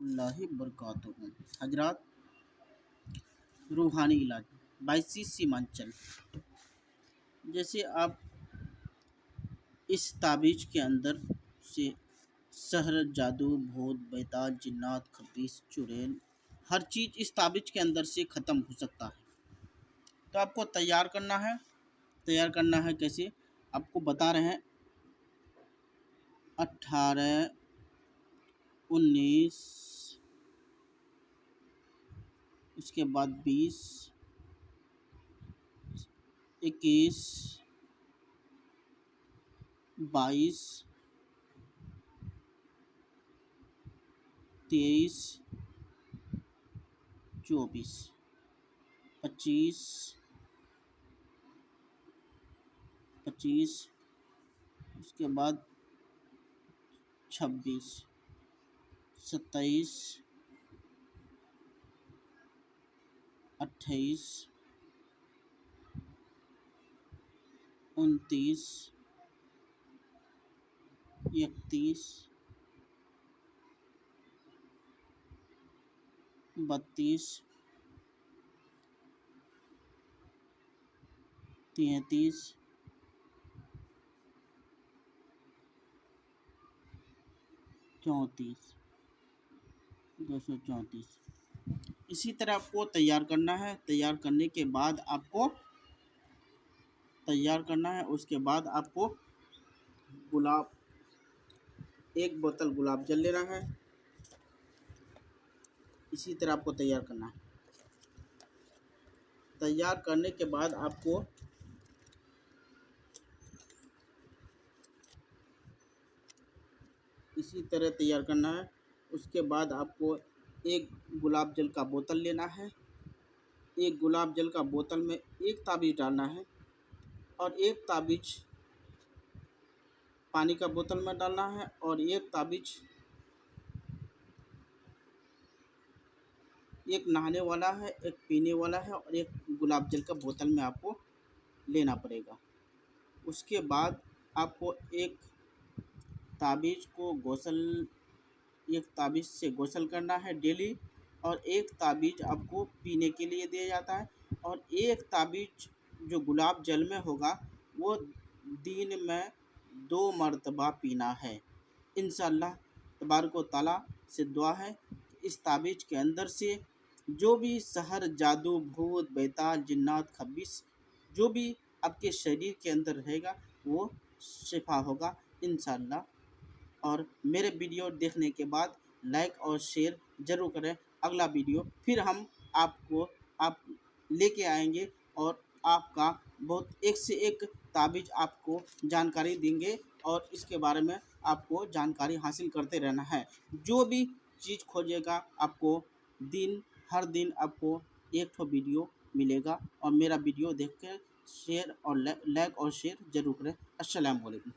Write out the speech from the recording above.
वरहमतुल्लाहि वबरकातुहू। हजरात, रूहानी इलाज 22 सीमांचल। जैसे आप इस ताबीज़ के अंदर से सहर, जादू, भूत, बैताल, जिन्नात, खबीस, चुड़ैल, हर चीज़ इस ताबीज़ के अंदर से ख़त्म हो सकता है। तो आपको तैयार करना है। तैयार करना है कैसे, आपको बता रहे हैं। 18, 19, उसके बाद 20, 21, 22, 23, 24, 25, 25, उसके बाद 26, 27, 28, 29, 31, 32, 33, 34, 234। इसी तरह आपको तैयार करना है। तैयार करने के बाद आपको उसके बाद आपको गुलाब, 1 बोतल गुलाब जल लेना है। इसी तरह आपको तैयार करना है। तैयार करने के बाद आपको इसी तरह तैयार करना है। उसके बाद आपको 1 गुलाब जल का बोतल लेना है। 1 गुलाब जल का बोतल में 1 ताबीज़ डालना है और 1 ताबीज़ पानी का बोतल में डालना है और 1 ताबीज़, एक नहाने वाला है, एक पीने वाला है और 1 गुलाब जल का बोतल में आपको लेना पड़ेगा। उसके बाद आपको एक ताबीज़ को गौसल 1 ताबीज़ से गौसल करना है डेली, और 1 ताबीज़ आपको पीने के लिए दिया जाता है, और 1 ताबीज़ जो गुलाब जल में होगा वो दिन में 2 मरतबा पीना है। इंशाअल्लाह तबारक व तआला से दुआ है कि इस ताबीज़ के अंदर से जो भी सहर, जादू, भूत, बैताल, जिन्नात, खबीस जो भी आपके शरीर के अंदर रहेगा वो शिफा होगा इंशाअल्लाह। और मेरे वीडियो देखने के बाद लाइक और शेयर ज़रूर करें। अगला वीडियो फिर हम आप लेके आएंगे और आपका बहुत एक से एक ताबीज़ आपको जानकारी देंगे, और इसके बारे में आपको जानकारी हासिल करते रहना है। जो भी चीज़ खोजेगा आपको हर दिन आपको एक ठो वीडियो मिलेगा, और मेरा वीडियो देख कर शेयर और लाइक और शेयर ज़रूर करें। अस्सलाम वालेकुम।